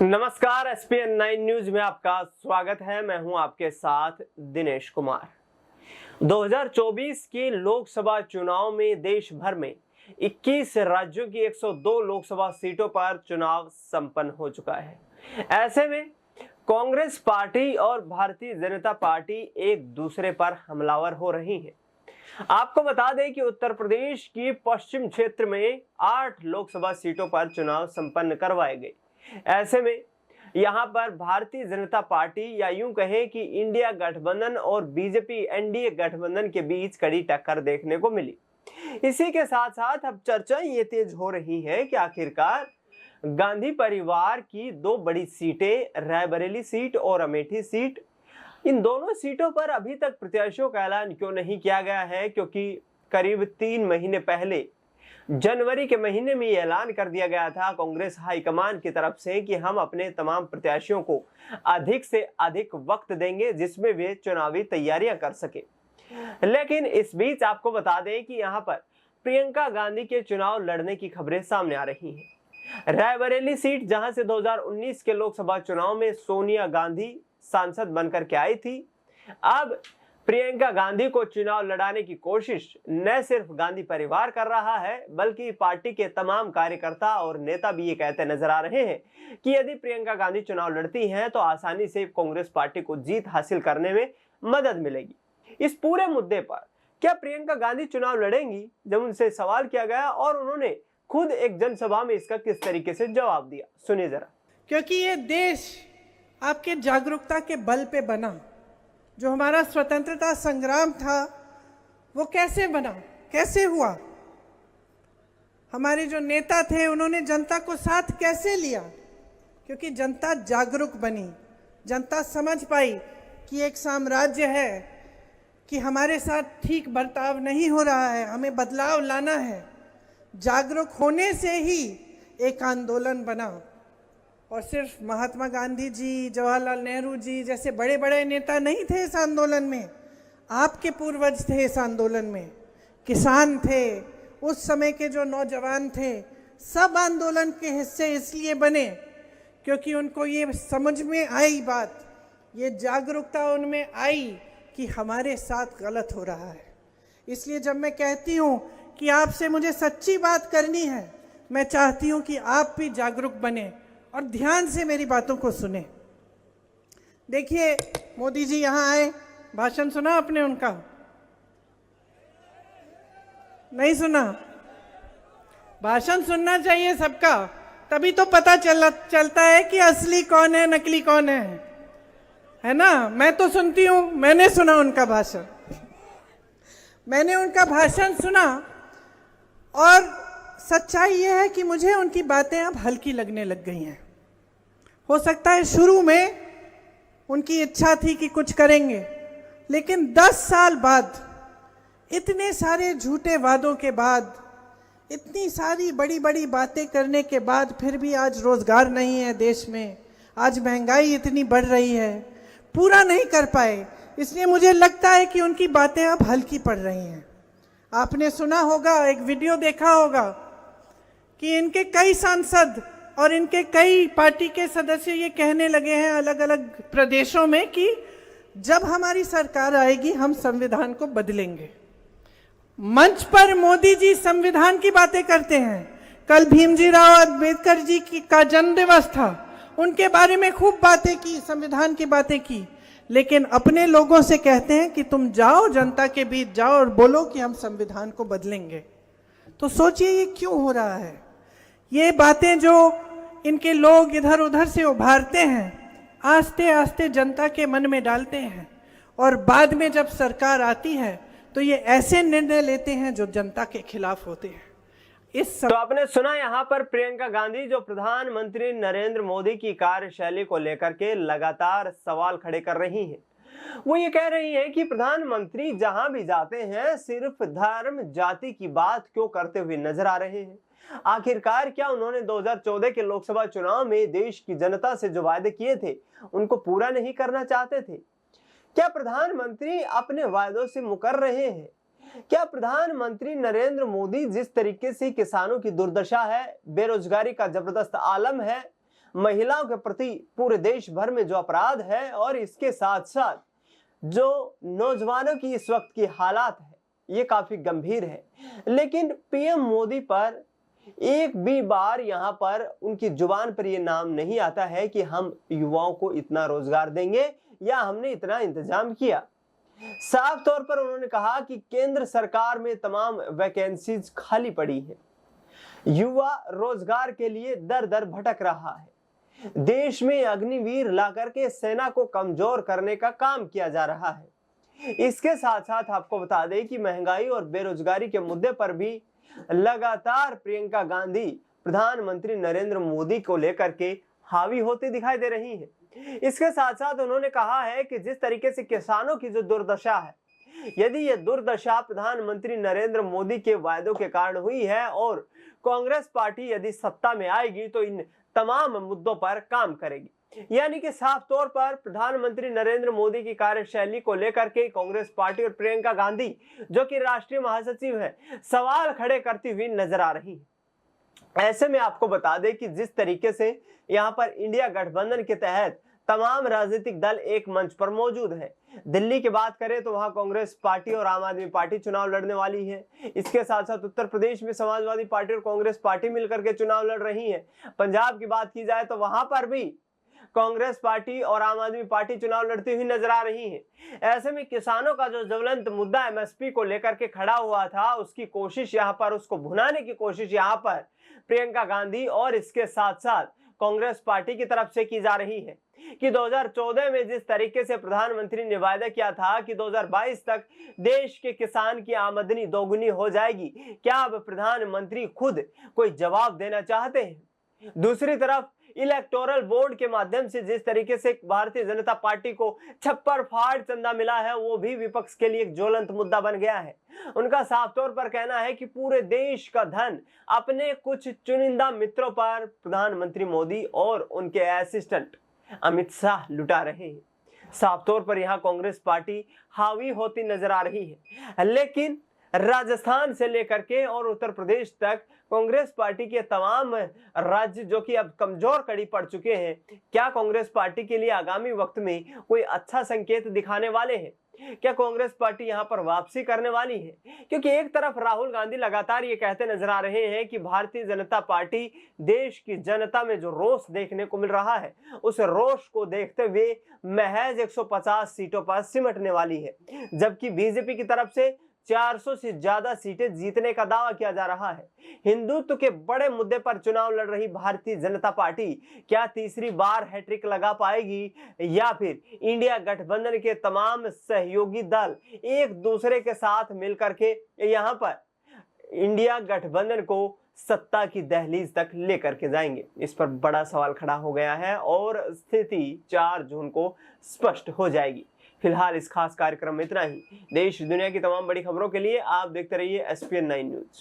नमस्कार, ESPN 9 news में आपका स्वागत है। मैं हूं आपके साथ दिनेश कुमार। 2024 के लोकसभा चुनाव में देश भर में 21 राज्यों की 102 लोकसभा सीटों पर चुनाव संपन्न हो चुका है। ऐसे में कांग्रेस पार्टी और भारतीय जनता पार्टी एक दूसरे पर हमलावर हो रही हैं। आपको बता दें कि उत्तर प्रदेश की पश्चिम क्षेत्र में 8 लोकसभा सीटों पर चुनाव संपन्न करवाए गए। ऐसे में यहां पर भारतीय जनता पार्टी या यूं कहें कि इंडिया गठबंधन और बीजेपी एनडीए गठबंधन के बीच कड़ी टक्कर देखने को मिली। इसी के साथ साथ अब चर्चा ये तेज हो रही है कि आखिरकार गांधी परिवार की दो बड़ी सीटें, रायबरेली सीट और अमेठी सीट, इन दोनों सीटों पर अभी तक प्रत्याशियों का ऐलान क्यों नहीं किया गया है, क्योंकि करीब 3 महीने पहले जनवरी के महीने में ये ऐलान कर दिया गया था कांग्रेस हाईकमान की तरफ से कि हम अपने तमाम प्रत्याशियों को अधिक से अधिक वक्त देंगे जिसमें वे चुनावी तैयारियां कर सके। लेकिन इस बीच आपको बता दें कि यहां पर प्रियंका गांधी के चुनाव लड़ने की खबरें सामने आ रही हैं। रायबरेली सीट, जहां से 2019 के लोकसभा चुनाव में सोनिया गांधी सांसद बनकर के आई थी, अब प्रियंका गांधी को चुनाव लड़ाने की कोशिश न सिर्फ गांधी परिवार कर रहा है, बल्कि पार्टी के तमाम कार्यकर्ता और नेता भी ये कहते नजर आ रहे हैं कि यदि प्रियंका गांधी चुनाव लड़ती हैं तो आसानी से कांग्रेस पार्टी को जीत हासिल करने में मदद मिलेगी। इस पूरे मुद्दे पर क्या प्रियंका गांधी चुनाव लड़ेंगी, जब उनसे सवाल किया गया और उन्होंने खुद एक जनसभा में इसका किस तरीके से जवाब दिया, सुनिए जरा। क्योंकि ये देश आपके जागरूकता के बल पे बना। जो हमारा स्वतंत्रता संग्राम था वो कैसे बना, कैसे हुआ? हमारे जो नेता थे उन्होंने जनता को साथ कैसे लिया? क्योंकि जनता जागरूक बनी, जनता समझ पाई कि एक साम्राज्य है, कि हमारे साथ ठीक बर्ताव नहीं हो रहा है, हमें बदलाव लाना है। जागरूक होने से ही एक आंदोलन बना। और सिर्फ महात्मा गांधी जी, जवाहरलाल नेहरू जी जैसे बड़े बड़े नेता नहीं थे इस आंदोलन में, आपके पूर्वज थे इस आंदोलन में, किसान थे, उस समय के जो नौजवान थे, सब आंदोलन के हिस्से इसलिए बने क्योंकि उनको ये समझ में आई बात, ये जागरूकता उनमें आई कि हमारे साथ गलत हो रहा है। इसलिए जब मैं कहती हूँ कि आपसे मुझे सच्ची बात करनी है, मैं चाहती हूँ कि आप भी जागरूक बने और ध्यान से मेरी बातों को सुने। देखिए, मोदी जी यहाँ आए, भाषण सुना आपने उनका? नहीं सुना? भाषण सुनना चाहिए सबका, तभी तो पता चलता है कि असली कौन है, नकली कौन है ना? मैं तो सुनती हूँ, मैंने सुना उनका भाषण, मैंने उनका भाषण सुना और सच्चाई यह है कि मुझे उनकी बातें अब हल्की लगने लग गई हैं। हो सकता है शुरू में उनकी इच्छा थी कि कुछ करेंगे, लेकिन 10 साल बाद, इतने सारे झूठे वादों के बाद, इतनी सारी बड़ी बड़ी बातें करने के बाद फिर भी आज रोजगार नहीं है देश में, आज महंगाई इतनी बढ़ रही है, पूरा नहीं कर पाए। इसलिए मुझे लगता है कि उनकी बातें अब हल्की पड़ रही हैं। आपने सुना होगा, एक वीडियो देखा होगा कि इनके कई सांसद और इनके कई पार्टी के सदस्य ये कहने लगे हैं अलग अलग प्रदेशों में कि जब हमारी सरकार आएगी हम संविधान को बदलेंगे। मंच पर मोदी जी संविधान की बातें करते हैं। कल भीमजी राव अम्बेडकर जी का जन्म दिवस था, उनके बारे में खूब बातें की, संविधान की बातें की, लेकिन अपने लोगों से कहते हैं कि तुम जाओ, जनता के बीच जाओ और बोलो कि हम संविधान को बदलेंगे। तो सोचिए ये क्यों हो रहा है? ये बातें जो इनके लोग इधर उधर से उभारते हैं, आस्ते आस्ते जनता के मन में डालते हैं और बाद में जब सरकार आती है तो ये ऐसे निर्णय लेते हैं जो जनता के खिलाफ होते हैं। तो आपने सुना यहाँ पर प्रियंका गांधी जो प्रधानमंत्री नरेंद्र मोदी की कार्यशैली को लेकर के लगातार सवाल खड़े कर रही हैं। वो ये कह रही है कि प्रधानमंत्री जहां भी जाते हैं सिर्फ धर्म जाति की बात क्यों करते हुए नजर आ रहे हैं। आखिरकार क्या उन्होंने 2014 के लोकसभा चुनाव में देश की जनता से जो वादे किए थे उनको पूरा नहीं करना चाहते थे? क्या प्रधानमंत्री अपने वायदों से मुकर रहे हैं? क्या प्रधानमंत्री नरेंद्र मोदी जिस तरीके से किसानों की दुर्दशा है, बेरोजगारी का जबरदस्त आलम है, महिलाओं के प्रति पूरे देश भर में जो अपराध है और इसके साथ साथ जो नौजवानों की इस वक्त की हालात है ये काफी गंभीर है। लेकिन पीएम मोदी पर एक भी बार यहाँ पर उनकी जुबान पर यह नाम नहीं आता है कि हम युवाओं को इतना रोजगार देंगे या हमने इतना इंतजाम किया। साफ तौर पर उन्होंने कहा कि केंद्र सरकार में तमाम वैकेंसीज खाली पड़ी है, युवा रोजगार के लिए दर दर भटक रहा है, देश में अग्निवीर लाकर के सेना को कमजोर करने का काम किया जा रहा है। इसके साथ साथ आपको बता दें कि महंगाई और बेरोजगारी के मुद्दे पर भी लगातार प्रियंका गांधी प्रधानमंत्री नरेंद्र मोदी को लेकर के हावी होती दिखाई दे रही हैं। इसके साथ साथ उन्होंने कहा है कि जिस तरीके से किसानों की जो दुर्दशा है, यदि ये दुर्दशा प्रधानमंत्री नरेंद्र मोदी के वायदों के कारण हुई है और कांग्रेस पार्टी यदि सत्ता में आएगी तो इन तमाम मुद्दों पर काम करेगी। यानी कि साफ तौर पर प्रधानमंत्री नरेंद्र मोदी की कार्यशैली को लेकर के कांग्रेस पार्टी और प्रियंका गांधी जो कि राष्ट्रीय महासचिव है, सवाल खड़े करती हुई नजर आ रही है। ऐसे में आपको बता दें कि जिस तरीके से यहाँ पर इंडिया गठबंधन के तहत तमाम राजनीतिक दल एक मंच पर मौजूद है। दिल्ली की बात करें तो वहां कांग्रेस पार्टी और आम आदमी पार्टी चुनाव लड़ने वाली है। इसके साथ साथ उत्तर प्रदेश में समाजवादी पार्टी और कांग्रेस पार्टी मिलकर के चुनाव लड़ रही है। पंजाब की बात की जाए तो वहां पर भी कांग्रेस पार्टी और आम आदमी पार्टी चुनाव लड़ती हुई नजर आ रही है। ऐसे में किसानों का जो ज्वलंत मुद्दा एमएसपी को लेकर के खड़ा हुआ था, उसकी कोशिश यहाँ पर, उसको भुनाने की कोशिश यहाँ पर प्रियंका गांधी और इसके साथ साथ कांग्रेस पार्टी की तरफ से की जा रही है कि 2014 में जिस तरीके से प्रधानमंत्री ने वायदा किया था कि 2022 तक देश के किसान की आमदनी दोगुनी हो जाएगी, क्या अब प्रधानमंत्री खुद कोई जवाब देना चाहते हैं? दूसरी तरफ इलेक्टोरल बोर्ड के माध्यम से जिस तरीके से भारतीय जनता पार्टी को छप्पर फाड़ चंदा मिला है, वो भी विपक्ष के लिए एक ज्वलंत मुद्दा बन गया है। उनका साफ तौर पर कहना है कि पूरे देश का धन अपने कुछ चुनिंदा मित्रों पर प्रधानमंत्री मोदी और उनके असिस्टेंट अमित शाह लुटा रहे हैं। साफ तौर पर यहाँ कांग्रेस पार्टी हावी होती नजर आ रही है। लेकिन राजस्थान से लेकर के और उत्तर प्रदेश तक कांग्रेस पार्टी के तमाम राज्य जो कि अब कमजोर कड़ी पड़ चुके हैं, क्या कांग्रेस पार्टी के लिए आगामी वक्त में कोई अच्छा संकेत दिखाने वाले हैं? क्या कांग्रेस पार्टी यहां पर वापसी करने वाली है? क्योंकि एक तरफ राहुल गांधी लगातार ये कहते नजर आ रहे हैं कि भारतीय जनता पार्टी देश की जनता में जो रोष देखने को मिल रहा है, उस रोष को देखते हुए महज 150 सीटों पर सिमटने वाली है, जबकि बीजेपी की तरफ से 400 से ज्यादा सीटें जीतने का दावा किया जा रहा है। हिंदुत्व के बड़े मुद्दे पर चुनाव लड़ रही भारतीय जनता पार्टी क्या तीसरी बार हैट्रिक लगा पाएगी या फिर इंडिया गठबंधन के तमाम सहयोगी दल एक दूसरे के साथ मिलकर के यहां पर इंडिया गठबंधन को सत्ता की दहलीज तक लेकर के जाएंगे? इस पर बड़ा सवाल खड़ा हो गया है और स्थिति 4 जून को स्पष्ट हो जाएगी। फिलहाल इस खास कार्यक्रम में इतना ही। देश दुनिया की तमाम बड़ी खबरों के लिए आप देखते रहिए SPN 9 न्यूज।